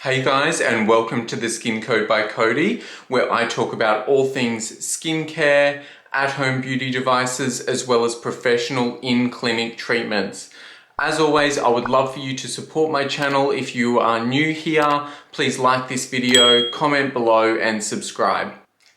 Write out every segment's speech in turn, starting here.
Hey guys, and welcome to the Skin Code by Cody, where I talk about all things skincare, at-home beauty devices, as well as professional in-clinic treatments. As always, I would love for you to support my channel. If you are new here, please like this video, comment below, and subscribe.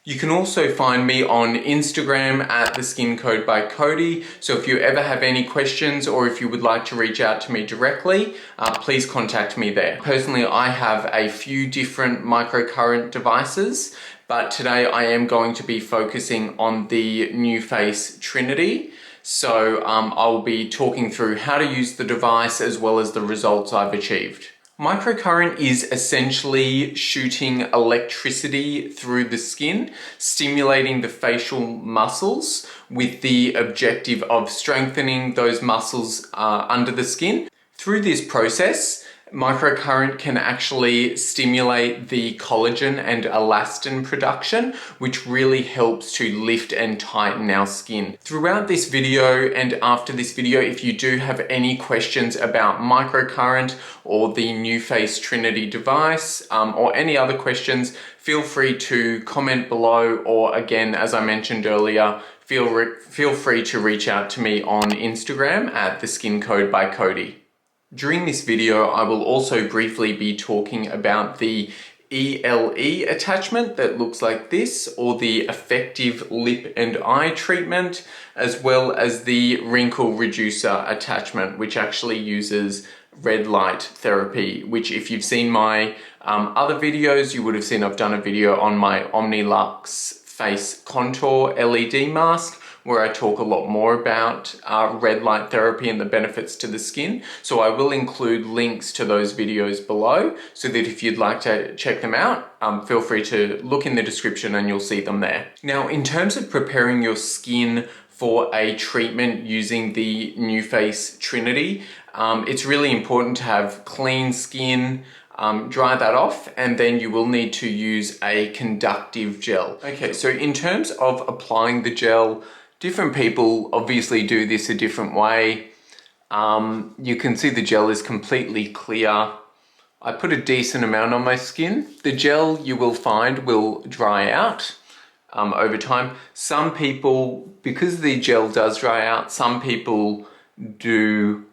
You can also find me on Instagram at the Skin Code by Cody. So if you ever have any questions or if you would like to reach out to me directly, please contact me there. Personally, I have a few different microcurrent devices, but today I am going to be focusing on the Nuface Trinity. So I'll be talking through how to use the device as well as the results I've achieved. Microcurrent is essentially shooting electricity through the skin, stimulating the facial muscles with the objective of strengthening those muscles under the skin. Through this process, microcurrent can actually stimulate the collagen and elastin production, which really helps to lift and tighten our skin. Throughout this video and after this video, if you do have any questions about microcurrent or the Nuface Trinity device or any other questions, feel free to comment below, or again, as I mentioned earlier, feel free to reach out to me on Instagram at the Skin Code by Cody. During this video, I will also briefly be talking about the ELE attachment that looks like this, or the effective lip and eye treatment, as well as the wrinkle reducer attachment, which actually uses red light therapy, which if you've seen my other videos, you would have seen I've done a video on my Omnilux face contour LED mask, where I talk a lot more about red light therapy and the benefits to the skin. So I will include links to those videos below, so that if you'd like to check them out, feel free to look in the description and you'll see them there. Now, in terms of preparing your skin for a treatment using the Nuface Trinity, it's really important to have clean skin. Dry that off, and then you will need to use a conductive gel. Okay, so in terms of applying the gel, different people obviously do this a different way. You can see the gel is completely clear. I put a decent amount on my skin. The gel, you will find, will dry out over time. Some people, because the gel does dry out, some people do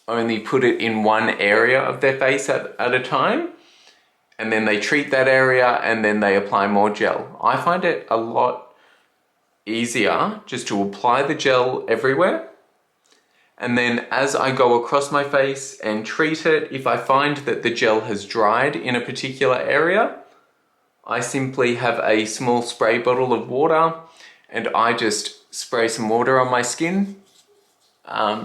only put it in one area of their face at a time, and then they treat that area and then they apply more gel. I find it a lot easier just to apply the gel everywhere, and then as I go across my face and treat it, if I find that the gel has dried in a particular area, I simply have a small spray bottle of water and I just spray some water on my skin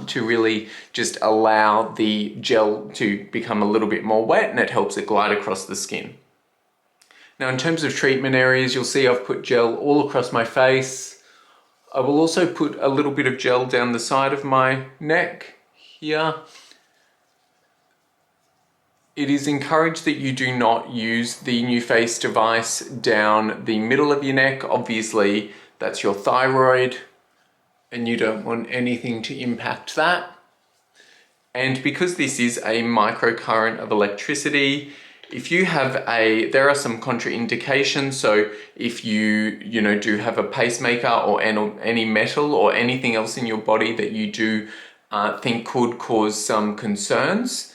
to really just allow the gel to become a little bit more wet, and it helps it glide across the skin. Now, in terms of treatment areas, you'll see I've put gel all across my face. I will also put a little bit of gel down the side of my neck here. It is encouraged that you do not use the Nuface device down the middle of your neck. Obviously, that's your thyroid, and you don't want anything to impact that. And because this is a microcurrent of electricity, if you have there are some contraindications. So if you do have a pacemaker or any metal or anything else in your body that you do think could cause some concerns,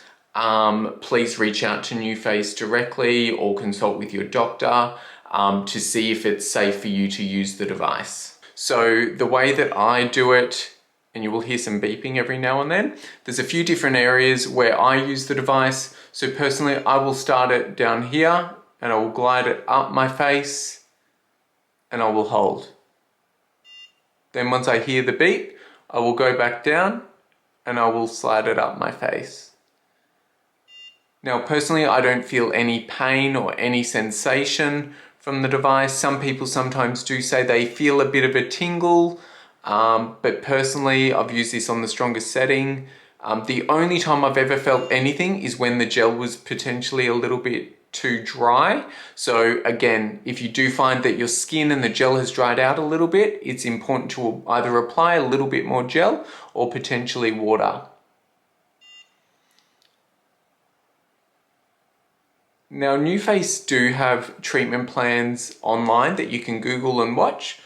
please reach out to Nuface directly or consult with your doctor to see if it's safe for you to use the device. So the way that I do it, and you will hear some beeping every now and then, there's a few different areas where I use the device. So personally, I will start it down here and I will glide it up my face and I will hold. Then once I hear the beep, I will go back down and I will slide it up my face. Now personally, I don't feel any pain or any sensation from the device. Some people sometimes do say they feel a bit of a tingle, but personally I've used this on the strongest setting. The only time I've ever felt anything is when the gel was potentially a little bit too dry. So again, if you do find that your skin and the gel has dried out a little bit, it's important to either apply a little bit more gel or potentially water. Now, Nuface do have treatment plans online that you can Google and watch.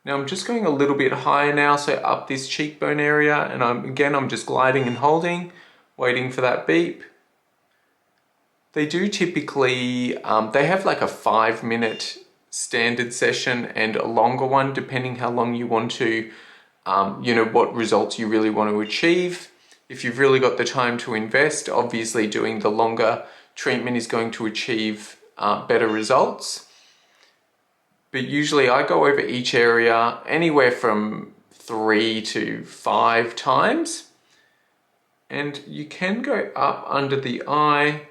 Now I'm just going a little bit higher now, so up this cheekbone area, and I'm just gliding and holding, waiting for that beep. They do typically, they have like a 5-minute standard session and a longer one, depending how long you want to, what results you really want to achieve. If you've really got the time to invest, obviously doing the longer treatment is going to achieve better results. But usually I go over each area anywhere from 3 to 5 times. And you can go up under the eye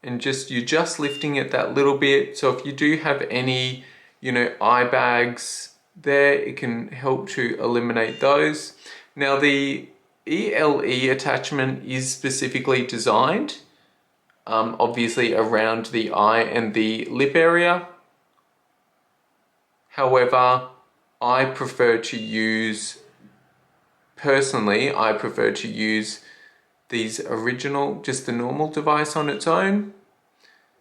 and you're just lifting it that little bit. So if you do have any, eye bags there, it can help to eliminate those. Now the ELE attachment is specifically designed, obviously around the eye and the lip area. However, I prefer to use these original, just the normal device on its own.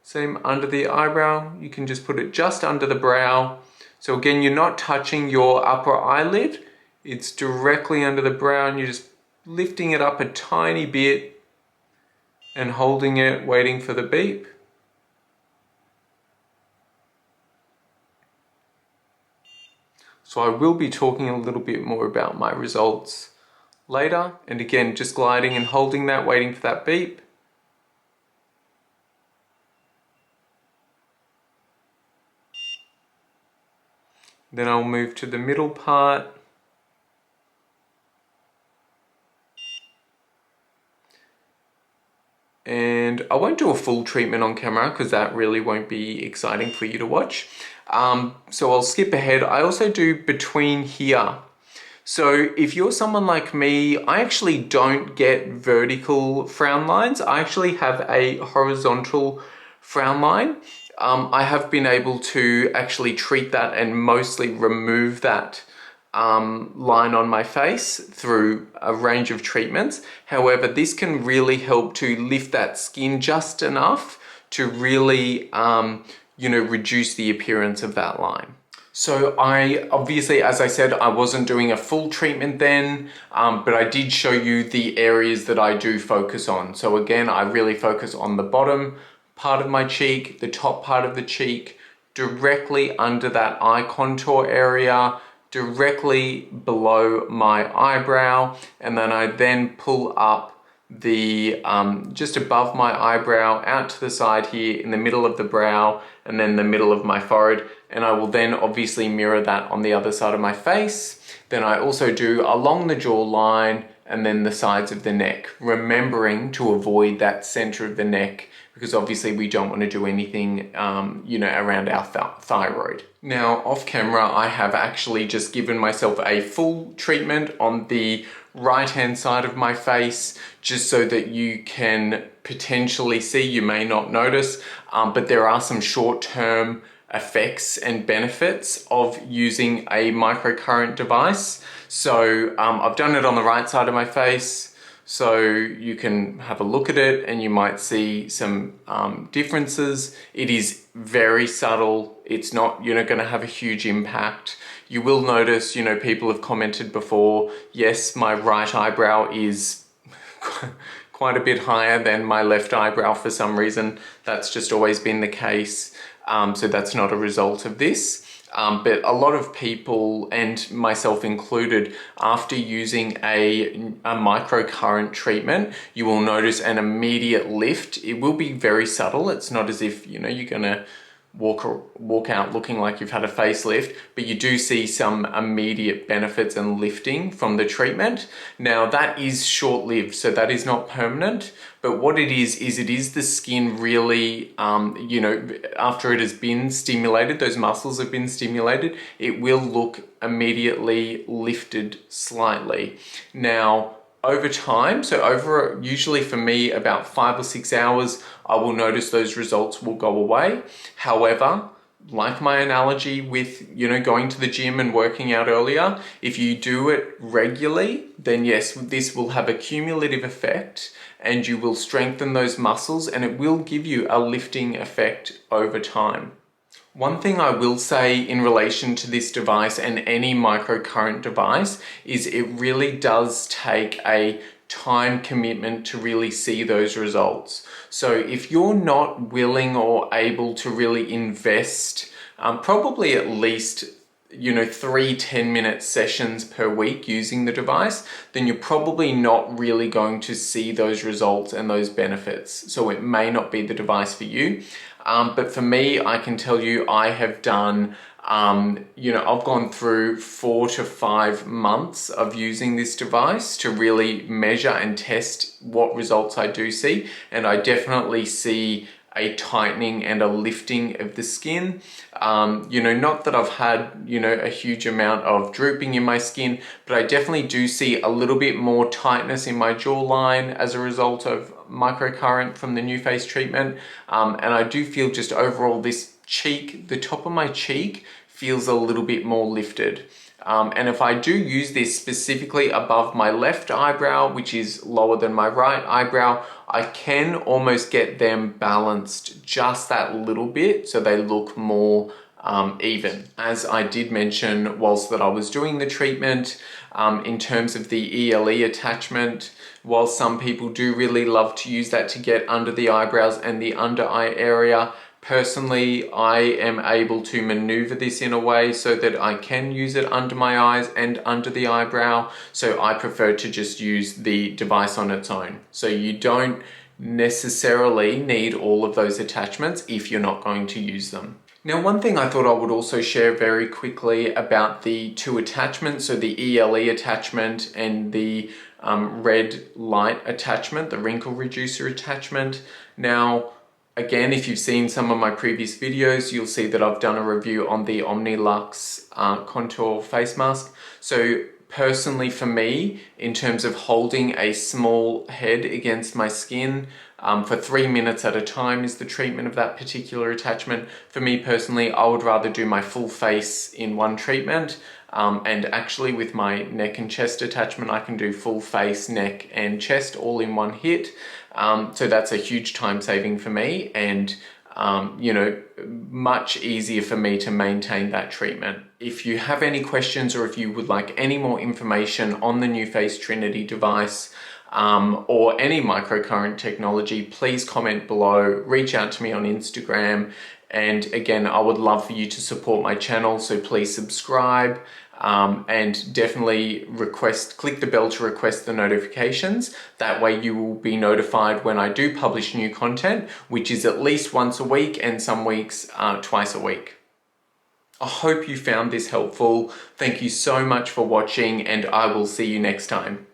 Same under the eyebrow, you can just put it just under the brow. So again, you're not touching your upper eyelid, it's directly under the brow and you're just lifting it up a tiny bit and holding it, waiting for the beep. So I will be talking a little bit more about my results later. And again, just gliding and holding that, waiting for that beep. Then I'll move to the middle part. And I won't do a full treatment on camera because that really won't be exciting for you to watch. So I'll skip ahead. I also do between here. So if you're someone like me, I actually don't get vertical frown lines. I actually have a horizontal frown line. I have been able to actually treat that and mostly remove that line on my face through a range of treatments. However, this can really help to lift that skin just enough to really, reduce the appearance of that line. So I obviously, as I said, I wasn't doing a full treatment then, but I did show you the areas that I do focus on. So again, I really focus on the bottom part of my cheek, the top part of the cheek, directly under that eye contour area, directly below my eyebrow, and then I pull up the just above my eyebrow out to the side here in the middle of the brow and then the middle of my forehead, and I will then obviously mirror that on the other side of my face. Then I also do along the jawline and then the sides of the neck, remembering to avoid that center of the neck because obviously we don't want to do anything around our thyroid. Now off camera I have actually just given myself a full treatment on the right hand side of my face just so that you can potentially see, you may not notice, but there are some short-term effects and benefits of using a microcurrent device. So I've done it on the right side of my face, so you can have a look at it and you might see some differences. It is very subtle. It's not, going to have a huge impact. You will notice, people have commented before, yes, my right eyebrow is quite a bit higher than my left eyebrow for some reason. That's just always been the case. So that's not a result of this. But a lot of people, and myself included, after using a microcurrent treatment, you will notice an immediate lift. It will be very subtle. It's not as if, you're gonna walk out looking like you've had a facelift, but you do see some immediate benefits and lifting from the treatment. Now that is short-lived, so that is not permanent, but what it is it is the skin really, after it has been stimulated, those muscles have been stimulated, it will look immediately lifted slightly. Now, over time, so over usually for me about 5 or 6 hours, I will notice those results will go away. However, like my analogy with, going to the gym and working out earlier, if you do it regularly, then yes, this will have a cumulative effect and you will strengthen those muscles and it will give you a lifting effect over time. One thing I will say in relation to this device and any microcurrent device is it really does take a time commitment to really see those results. So if you're not willing or able to really invest probably at least 3 10-minute sessions per week using the device, then you're probably not really going to see those results and those benefits. So it may not be the device for you. But for me, I can tell you I have done, I've gone through 4 to 5 months of using this device to really measure and test what results I do see. And I definitely see a tightening and a lifting of the skin. Not that I've had, a huge amount of drooping in my skin, but I definitely do see a little bit more tightness in my jawline as a result of microcurrent from the Nuface treatment. And I do feel just overall this cheek, the top of my cheek feels a little bit more lifted. And if I do use this specifically above my left eyebrow, which is lower than my right eyebrow, I can almost get them balanced just that little bit so they look more even. As I did mention whilst that I was doing the treatment, in terms of the ELE attachment, while some people do really love to use that to get under the eyebrows and the under eye area, personally, I am able to maneuver this in a way so that I can use it under my eyes and under the eyebrow. So I prefer to just use the device on its own. So you don't necessarily need all of those attachments if you're not going to use them. Now, one thing I thought I would also share very quickly about the two attachments, so the ELE attachment and the red light attachment, the wrinkle reducer attachment. Now, again, if you've seen some of my previous videos, you'll see that I've done a review on the Omnilux contour face mask. So personally for me, in terms of holding a small head against my skin for 3 minutes at a time is the treatment of that particular attachment. For me personally, I would rather do my full face in one treatment. And actually with my neck and chest attachment, I can do full face, neck and chest all in one hit. So that's a huge time saving for me and, much easier for me to maintain that treatment. If you have any questions or if you would like any more information on the Nuface Trinity device, or any microcurrent technology, please comment below, reach out to me on Instagram. And again, I would love for you to support my channel, so please subscribe and definitely click the bell to request the notifications. That way you will be notified when I do publish new content, which is at least once a week and some weeks twice a week. I hope you found this helpful. Thank you so much for watching and I will see you next time.